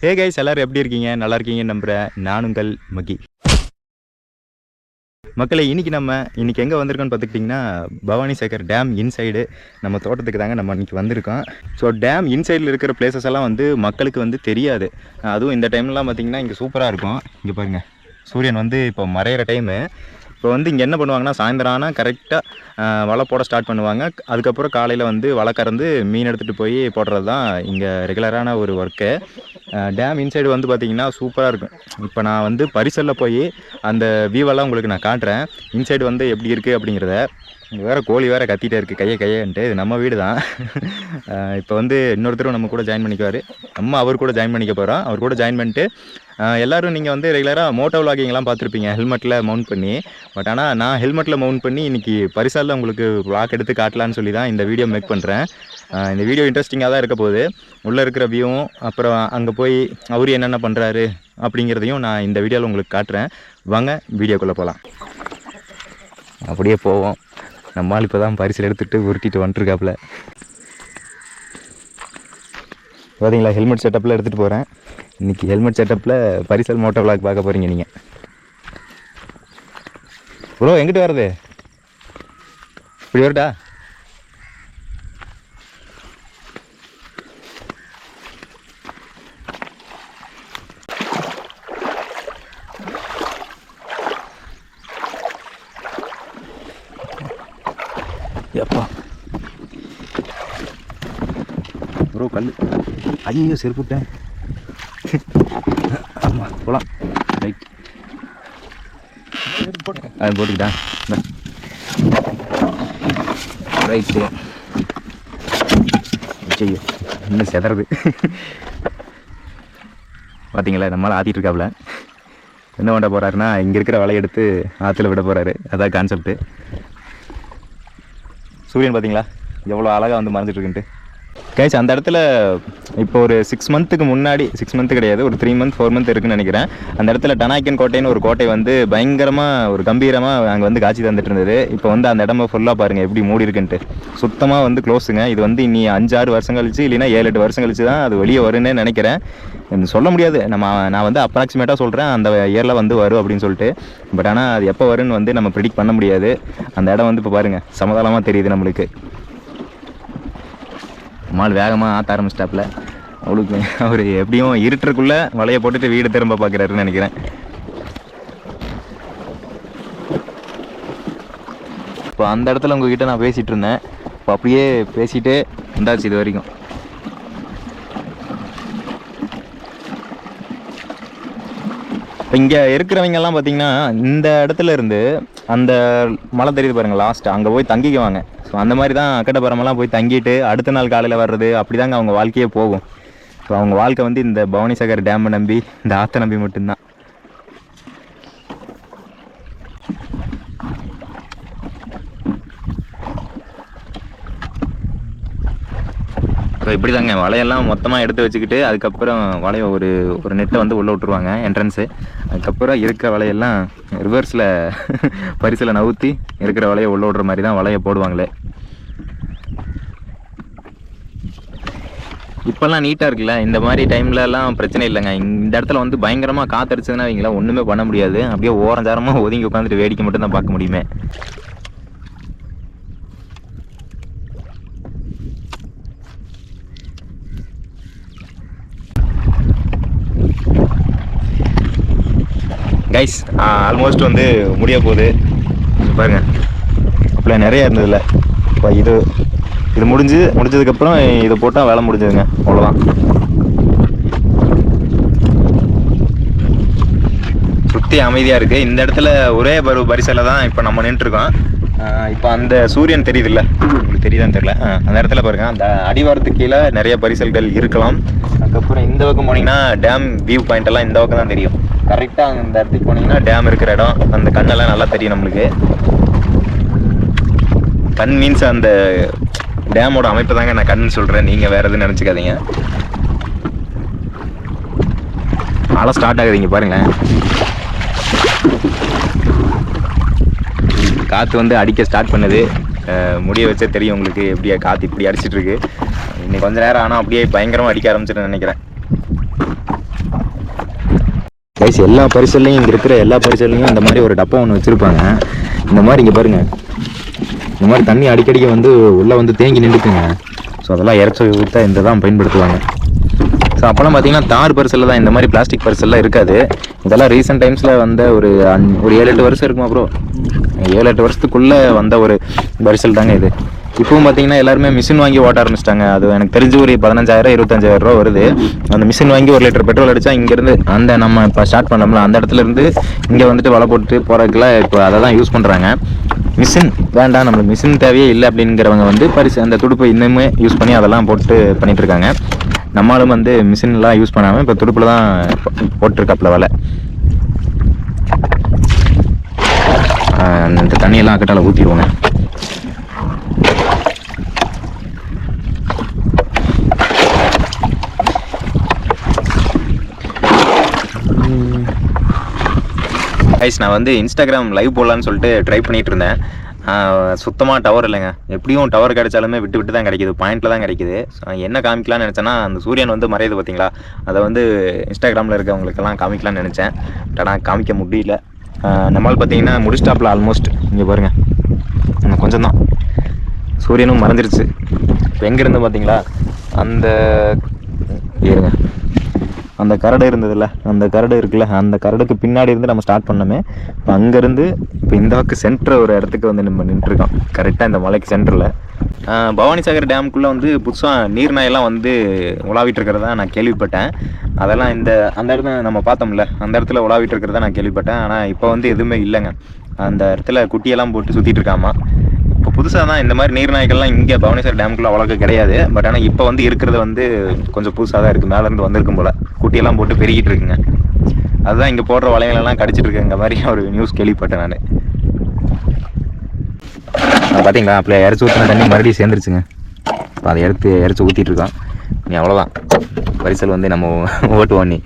Hey guys, எல்லோரும் எப்படி இருக்கீங்க? நல்லா இருக்கீங்கன்னு நம்புகிறேன். நான் உங்கள் மக்கி. மக்களை இன்னைக்கு எங்கே வந்திருக்கோன்னு பார்த்துக்கிட்டிங்கன்னா, பவானி சேகர் டேம் இன்சைடு நம்ம தோட்டத்துக்கு தாங்க நம்ம இன்றைக்கி வந்திருக்கோம். ஸோ டேம் இன்சைடில் இருக்கிற பிளேசஸ் எல்லாம் வந்து மக்களுக்கு வந்து தெரியாது. அதுவும் இந்த டைம்லாம் பார்த்திங்கன்னா இங்கே சூப்பராக இருக்கும். இங்கே பாருங்கள், சூரியன் வந்து இப்போ மறையிற டைமு. இப்போ வந்து இங்கே என்ன பண்ணுவாங்கன்னா, சாயந்தரம் ஆனால் கரெக்டாக வலை போட ஸ்டார்ட் பண்ணுவாங்க. அதுக்கப்புறம் காலையில் வந்து வலை கறந்து மீன் எடுத்துகிட்டு போய் போடுறது தான் இங்கே ரெகுலரான ஒரு ஒர்க்கு. டேம் இன்சைடு வந்து பார்த்திங்கன்னா சூப்பராக இருக்கும். இப்போ நான் வந்து பரிசலில் போய் அந்த வியூவெல்லாம் உங்களுக்கு நான் காட்டுறேன். இன்சைடு வந்து எப்படி இருக்குது அப்படிங்கிறத. இங்கே வேறு கோழி வேறு கத்திகிட்டே இருக்குது, கையன்ட்டு. இது நம்ம வீடு தான். இப்போ வந்து இன்னொருத்தரும் நம்ம கூட ஜாயின் பண்ணிக்குவார். நம்ம அவர் கூட ஜாயின் பண்ணிக்க போகிறோம். அவர் கூட ஜாயின் பண்ணிட்டு எல்லோரும் நீங்கள் வந்து ரெகுலராக மோட்டோ விளாகிங்லாம் பார்த்துருப்பீங்க ஹெல்மெட்டில் மவுண்ட் பண்ணி. பட் ஆனால் நான் ஹெல்மெட்டில் மவுண்ட் பண்ணி இன்றைக்கி பரிசாலில் உங்களுக்கு விளாக் எடுத்து காட்டலான்னு சொல்லி தான் இந்த வீடியோ மேக் பண்ணுறேன். இந்த வீடியோ இன்ட்ரெஸ்டிங்காக தான் இருக்க போகுது. உள்ளே இருக்கிற வியூவும் அப்புறம் அங்கே போய் அவர் என்னென்ன பண்ணுறாரு அப்படிங்கிறதையும் நான் இந்த வீடியோவில் உங்களுக்கு காட்டுறேன். வாங்க வீடியோக்குள்ளே போகலாம். அப்படியே போவோம். நம்மால் இப்போ தான் பரிசல் எடுத்துகிட்டு உருட்டிட்டு வந்துட்டுருக்காப்புல. பார்த்தீங்களா, ஹெல்மெட் செட்டப்பில் எடுத்துகிட்டு போகிறேன். இன்றைக்கி ஹெல்மெட் செட்டப்பில் பரிசல் மோட்டோ விளாக் பார்க்க போகிறீங்க நீங்கள். ப்ரோ எங்கிட்டு வர்றது? இப்படி வரட்டா? எப்பா ப்ரோ, கல். ஐயோ, செருப்பு விட்டேன். ஆமாம், போகலாம். ரைட், அது போட்டுக்கிட்டா. ரைட்டு. ஐயோ, இன்னும் செதறது. பார்த்தீங்களா, நம்மளால் ஆற்றிட்டு இருக்காப்புல. என்ன பண்ண போகிறாருன்னா, இங்கே இருக்கிற வலையை எடுத்து ஆற்றுல விட போகிறாரு. அதான் கான்செப்ட்டு. சூரியன் பார்த்தீங்களா எவ்வளோ அழகாக வந்து மறைஞ்சிட்ருக்குன்ட்டு. கைஸ், அந்த இடத்துல இப்போ ஒரு 6 மந்த்துக்கு முன்னாடி, 6 மந்த்து கிடையாது, ஒரு 3 மந்த் 4 மந்த் இருக்குன்னு நினைக்கிறேன். அந்த இடத்துல டனாய்க்கன் கோட்டைன்னு ஒரு கோட்டை வந்து பயங்கரமாக ஒரு கம்பீரமாக அங்கே வந்து காட்சி தந்துட்டு இருந்தது. இப்போ வந்து அந்த இடமா ஃபுல்லாக பாருங்கள் எப்படி மூடி இருக்குன்ட்டு. சுத்தமாக வந்து க்ளோஸுங்க. இது வந்து இனி 5-6 வருஷம் கழிச்சு, இல்லைன்னா 7-8 வருஷம் கழிச்சு தான் அது வெளியே வரும்னு நினைக்கிறேன். சொல்ல முடியாது. நான் வந்து அப்ராக்சிமேட்டாக சொல்கிறேன் அந்த இயரில் வந்து வரும் அப்படின்னு சொல்லிட்டு. பட் ஆனால் அது எப்போ வரும்னு வந்து நம்ம ப்ரிடிக்ட் பண்ண முடியாது. அந்த இடம் வந்து இப்போ பாருங்கள் சமதளமாக தெரியுது நம்மளுக்கு. மால் வேகமாக ஆற்ற ஆரம்பிச்சிட்டாப்புல. அவளுக்கு அவர் எப்படியும் இருட்டுக்குள்ளே வலையை போட்டுட்டு வீடு திரும்ப பார்க்குறாருன்னு நினைக்கிறேன். இப்போ அந்த இடத்துல உங்ககிட்ட நான் பேசிகிட்டு இருந்தேன். இப்போ அப்படியே பேசிகிட்டே வந்தாச்சு இது வரைக்கும். இங்கே இருக்கிறவங்கெல்லாம் பார்த்தீங்கன்னா இந்த இடத்துல இருந்து அந்த மலை தெரியுது பாருங்கள், லாஸ்ட்டு அங்கே போய் தங்கிக்குவாங்க. ஸோ அந்த மாதிரி தான் அக்கட்டபுரமெல்லாம் போய் தங்கிட்டு அடுத்த நாள் காலையில் வர்றது, அப்படி தாங்க அவங்க வாழ்க்கையே போகும். ஸோ அவங்க வாழ்க்கை வந்து இந்த பவானி சேகர் டேமை நம்பி, இந்த ஆற்றை நம்பி மட்டும்தான். ஸோ இப்படி தாங்க வலையெல்லாம் மொத்தமாக எடுத்து வச்சுக்கிட்டு அதுக்கப்புறம் வலையை ஒரு நெட்டை வந்து உள்ளே விட்டுருவாங்க என்ட்ரன்ஸு. அதுக்கப்புறம் இருக்கிற வலையெல்லாம் ரிவர்ஸில் பரிசில் நவுற்றி இருக்கிற வலையை உள்ளே விட்ற மாதிரி தான் வலையை போடுவாங்களே. இப்போல்லாம் நீட்டாக இருக்குல்ல, இந்த மாதிரி டைம்லலாம் பிரச்சனை இல்லைங்க. இந்த இடத்துல வந்து பயங்கரமாக காற்றடிச்சதுன்னா வைங்களா ஒன்றுமே பண்ண முடியாது. அப்படியே ஓரஞ்சாரமாக ஒதுங்கி உட்காந்துட்டு வேடிக்கை மட்டும் தான் பார்க்க முடியுமே. கைஸ், ஆல்மோஸ்ட் வந்து முடிய போகுது பாருங்க. அப்போ நிறைய இருந்ததில்ல. இப்போ இது முடிஞ்சதுக்கப்புறம் இதை போட்டால் வேலை முடிஞ்சதுங்க, அவ்வளோதான். சுற்றி அமைதியாக இருக்குது. இந்த இடத்துல ஒரே பரிசலில் தான் இப்போ நம்ம நின்றுருக்கோம். இப்போ அந்த சூரியன் தெரியுதுல்ல, உங்களுக்கு தெரியுதான்னு தெரியல. அந்த இடத்துல பாருங்கள், அந்த அடிவாரத்துக்கு கீழே நிறைய பரிசல்கள் இருக்கலாம். அதுக்கப்புறம் இந்த பக்கம் போனீங்கன்னா டேம் வியூ பாயிண்ட் எல்லாம் இந்த பக்கம் தான் தெரியும். கரெக்டாக அந்த இடத்துக்கு போனீங்கன்னா டேம் இருக்கிற இடம், அந்த கண்ணெல்லாம் நல்லா தெரியும் நம்மளுக்கு. கண் மீன்ஸ் அந்த டேமோட அமைப்பு தாங்க நான் கண்ணுன்னு சொல்கிறேன், நீங்கள் வேறு எதுவும் நினச்சிக்காதீங்க. மழை ஸ்டார்ட் ஆகுதுங்க பாருங்களேன். காற்று வந்து அடிக்க ஸ்டார்ட் பண்ணுது. முடிய வச்சே தெரியும் உங்களுக்கு எப்படியா காற்று இப்படி அடிச்சிட்ருக்கு. இன்னைக்கு கொஞ்சம் நேரம் ஆனால் அப்படியே பயங்கரமாக அடிக்க ஆரம்பிச்சிட்டு நினைக்கிறேன். கைஸ் எல்லா பரிசல்லையும் இங்கே இருக்கிற எல்லா பரிசல்லையும் இந்த மாதிரி ஒரு டப்பா ஒன்று வச்சுருப்பாங்க. இந்த மாதிரி இங்கே பாருங்கள், இந்த மாதிரி தண்ணி அடிக்கடிக்கு வந்து உள்ளே வந்து தேங்கி நின்றுக்குங்க. ஸோ அதெல்லாம் இறச்சி ஊற்ற இந்த தான் பயன்படுத்துவாங்க. ஸோ அப்போல்லாம் பார்த்தீங்கன்னா தார் பரிசலில் தான், இந்த மாதிரி பிளாஸ்டிக் பரிசல்லாம் இருக்காது. இதெல்லாம் ரீசெண்ட் டைம்ஸில் வந்த ஒரு 7-8 வருஷம் இருக்குமா ப்ரோ, 7-8 வருஷத்துக்குள்ளே வந்த ஒரு பரிசல் தாங்க இது. இப்பவும் பார்த்தீங்கன்னா எல்லாருமே மிஷின் வாங்கி ஓட்ட ஆரம்பிச்சிட்டாங்க. அது எனக்கு தெரிஞ்சு ஒரு 15,000-25,000 ரூபா வருது. அந்த மிஷின் வாங்கி 1 லிட்டர் பெட்ரோல் அடித்தா இங்கேருந்து அந்த நம்ம இப்போ ஸ்டார்ட் பண்ணோம்ல அந்த இடத்துலேருந்து இங்கே வந்துட்டு வலை போட்டு போகிறதுக்குலாம் இப்போ அதை தான் யூஸ் பண்ணுறாங்க. மிஷின் வேண்டாம், நம்மளுக்கு மிஷின் தேவையே இல்லை அப்படிங்கிறவங்க வந்து அந்த துடுப்பை இன்னுமே யூஸ் பண்ணி அதெல்லாம் போட்டு பண்ணிகிட்டு இருக்காங்க. நம்மளும் வந்து மிஷின்லாம் யூஸ் பண்ணாமல் இப்போ துடுப்பில் தான் போட்டிருக்காப்புல வலை. இந்த தண்ணியெல்லாம் அக்கட்டால் ஊற்றிடுவோங்க. கைஸ் நான் வந்து இன்ஸ்டாகிராம் லைவ் போடலான்னு சொல்லிட்டு ட்ரை பண்ணிகிட்டு இருந்தேன். சுத்தமாக டவர் இல்லைங்க. எப்படியும் டவர் கிடைச்சாலுமே விட்டு விட்டு தான் கிடைக்கிது, பாயிண்டில் தான் கிடைக்கிது. என்ன காமிக்கலாம்னு நினச்சேன்னா அந்த சூரியன் வந்து மறையுது பார்த்தீங்களா, அதை வந்து இன்ஸ்டாகிராமில் இருக்கவங்களுக்கெல்லாம் காமிக்கலாம்னு நினச்சேன். பட் ஆனால் காமிக்க முடியல. நம்மளால் பார்த்தீங்கன்னா முடிஸ்டாப்பில் ஆல்மோஸ்ட் இங்கே பாருங்கள் கொஞ்சம் தான் சூரியனும் மறைஞ்சிருச்சு. இப்போ எங்கேருந்து பார்த்தீங்களா அந்த இருங்க அந்த கரடு இருந்ததில்ல, அந்த கரடு இருக்குல்ல, அந்த கரடுக்கு பின்னாடி இருந்து நம்ம ஸ்டார்ட் பண்ணோமே. இப்போ அங்கேருந்து இப்போ இந்த பக்கம் சென்டர் ஒரு இடத்துக்கு வந்து நம்ம நின்றுருக்கோம், கரெக்டாக இந்த மலைக்கு சென்டரில். பவானிசாகர் டேமுக்குள்ளே வந்து புதுசாக நீர்நாயெல்லாம் வந்து உலாவிட்டு இருக்கிறதா நான் கேள்விப்பட்டேன். அதெல்லாம் அந்த இடத்துல நம்ம பார்த்தோம்ல, அந்த இடத்துல உலாவிட்டு இருக்கிறதா நான் கேள்விப்பட்டேன். ஆனால் இப்போ வந்து எதுவுமே இல்லைங்க. அந்த இடத்துல குட்டியெல்லாம் போட்டு சுற்றிட்டு இருக்காமா. இப்போ புதுசாக தான் இந்த மாதிரி நீர்நாய்கள்லாம் இங்கே பவானிசாகர் டேமுக்குள்ளே அவ்வளோக்கு கிடையாது. பட் ஆனால் இப்போ வந்து இருக்கிறது வந்து கொஞ்சம் புதுசாக தான் இருக்குது. மேலேருந்து வந்திருக்கும் போல் குட்டியெல்லாம் போட்டு பெருகிட்டு இருக்குங்க. அதுதான் இங்கே போடுற வலைகளெல்லாம் கடிச்சிட்டு இருக்குங்க மாதிரி ஒரு நியூஸ் கேள்விப்பட்டேன் நான். பார்த்தீங்களா, அப்போ இறச்சி ஊற்றின தண்ணி மறுபடியும் சேர்ந்துருச்சுங்க. இப்போ அதை இறச்சி ஊற்றிட்டு இருக்கான். நீ அவ்வளோதான் பரிசல் வந்து நம்ம ஓட்டுவோம். நீ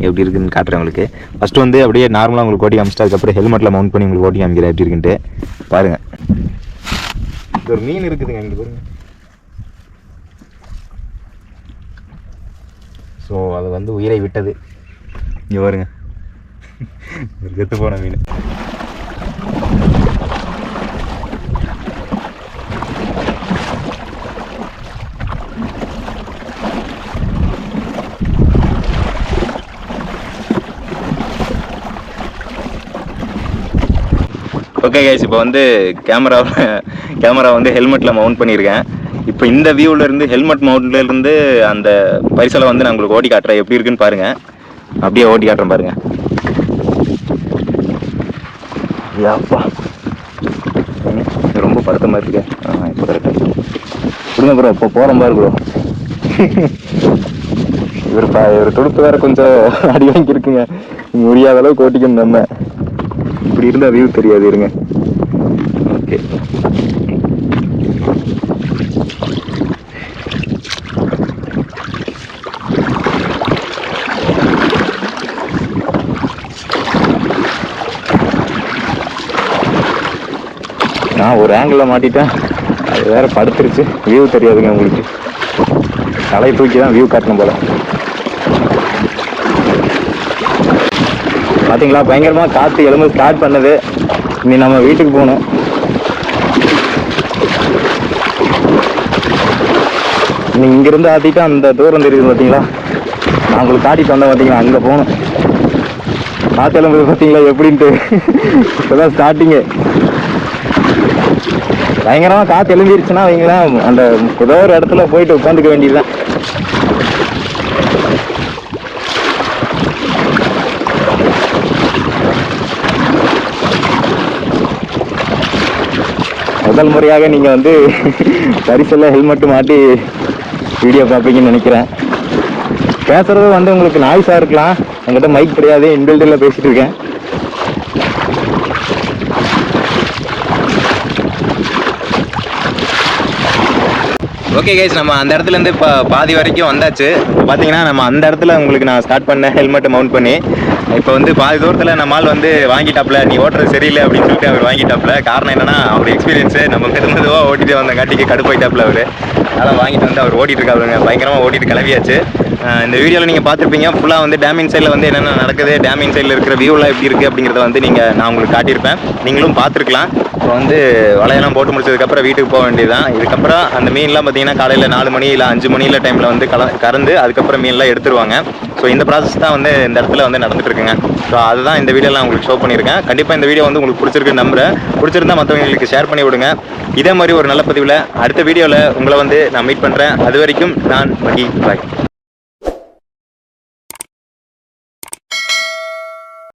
எப்படி இருக்குன்னு காட்டுறேன் உங்களுக்கு. ஃபஸ்ட்டு வந்து அப்படியே நார்மலாக உங்களுக்கு ஓட்டி காமிச்சிட்டு அதுக்கப்புறம் ஹெல்மெட்டில் மவுண்ட் பண்ணி உங்களுக்கு ஓட்டி காமிக்கிறேன் எப்படி இருக்குன்ட்டு பாருங்கள். ஒரு மீன் இருக்குதுங்க இங்கே பாருங்க. ஸோ அது வந்து உயிரை விட்டது. இங்கே பாருங்க, செத்து போன மீன். ஓகே கைஸ், இப்போ வந்து கேமரா வந்து ஹெல்மெட்டில் மவுண்ட் பண்ணியிருக்கேன். இப்போ இந்த வியூவிலேருந்து ஹெல்மெட் மவுண்ட்லேருந்து அந்த பரிசலை வந்து நான் உங்களுக்கு ஓட்டி காட்டுறேன் எப்படி இருக்குன்னு பாருங்கள். அப்படியே ஓட்டி காட்டுறேன் பாருங்கள். யாப்பா ரொம்ப படுத்தமாக இருக்கு. இப்போ கரெக்டாக கொடுங்க ப்ரோ, இப்போ போகிற மாதிரி ப்ரோ. இவர் துடுப்பு வேறு கொஞ்சம் அடி வாங்கியிருக்குங்க. முடியாத அளவுக்கு ஓட்டிக்கணும் நம்ம. இப்படி இருந்தால் வியூ தெரியாது. இருங்க. ஓகே, நான் ஒரு ஆங்கிளில் மாட்டிட்டேன், அது வேற படுத்துருச்சு. வியூ தெரியாதுங்க உங்களுக்கு. தலையை தூக்கி தான் வியூ காட்டணும் போல. பார்த்தீங்களா, பயங்கரமாக காற்று எலும்பு ஸ்டார்ட் பண்ணுது. இனி நம்ம வீட்டுக்கு போகணும். நீங்கள் இங்கேருந்து ஆற்றிட்டு அந்த தூரம் தெரியுது பார்த்தீங்களா, நான் உங்களுக்கு காட்டிட்டு வந்தேன் பார்த்தீங்களா, அங்கே போகணும். காற்று எலும்பு பார்த்தீங்களா எப்படின்ட்டு. இப்போதான் ஸ்டார்டிங்கு. பயங்கரமாக காற்று எழும்பிருச்சுன்னா வைங்களேன், அந்த ஏதோ ஒரு இடத்துல போயிட்டு உட்காந்துக்க வேண்டியதுதான். முதல் முறையாக நீங்கள் வந்து பரிசெல்லாம் ஹெல்மெட்டு மாட்டி வீடியோ பார்ப்பீங்கன்னு நினைக்கிறேன். பேசுகிறது வந்து உங்களுக்கு நாய்ஸாக இருக்கலாம். என்கிட்ட மைக் கிடையாது, இன்பில்டில் பேசிகிட்டு இருக்கேன். ஓகே கைஸ், நம்ம அந்த இடத்துலேருந்து இப்போ பாதி வரைக்கும் வந்தாச்சு. இப்போ பார்த்தீங்கன்னா நம்ம அந்த இடத்துல உங்களுக்கு நான் ஸ்டார்ட் பண்ணேன் ஹெல்மெட்டை மவுண்ட் பண்ணி. இப்போ வந்து பாதி தூரத்தில் நம்மால் வந்து வாங்கிட்டாப்புல, நீ ஓட்டுறது சரியில்லை அப்படின்னு சொல்லிட்டு அவர் வாங்கிட்டாப்புல. காரணம் என்னன்னா அவர் எக்ஸ்பீரியன்ஸு நம்ம மெதுவாக ஓட்டிட்டு வந்த காட்டிக்கு கடுப்பாயிட்டாப்புல அவர். அதனால் வாங்கிட்டு வந்து அவர் ஓட்டிகிட்டு இருக்காருங்க. பயங்கரமாக ஓட்டிட்டு கிளம்பியாச்சு. இந்த வீடியோவில் நீங்கள் பார்த்துருப்பீங்க ஃபுல்லாக வந்து டேம் இன்சைடில் வந்து என்னென்ன நடக்குது, டேம் இன்சைடில் இருக்கிற வியூலாம் எப்படி இருக்குது அப்படிங்கிறத வந்து நான் உங்களுக்கு காட்டியிருப்பேன், நீங்களும் பார்த்துருக்கலாம். இப்போ வந்து வலையெல்லாம் போட்டு முடிச்சதுக்கப்புறம் வீட்டுக்கு போக வேண்டியதுதான். இதுக்கப்புறம் அந்த மீன்லாம் பார்த்தீங்கன்னா காலையில் 4 மணி இல்லை 5 மணியில் டைமில் வந்து கறந்து அதுக்கப்புறம் மீன்லாம் எடுத்துருவாங்க. ஸோ இந்த ப்ராசஸ் தான் வந்து இந்த இடத்துல வந்து நடந்துட்டு இருக்குங்க. ஸோ அதுதான் இந்த வீடியோவில் உங்களுக்கு ஷோ பண்ணியிருக்கேன். கண்டிப்பாக இந்த வீடியோ வந்து உங்களுக்கு பிடிச்சிருக்குன்னு நம்புறேன். பிடிச்சிருந்தா மற்றவங்களுக்கு ஷேர் பண்ணி விடுங்க. இதே மாதிரி ஒரு நல்ல பதிவில் அடுத்த வீடியோவில் உங்களை வந்து நான் மீட் பண்ணுறேன். அது வரைக்கும் நான் மகி பாய்.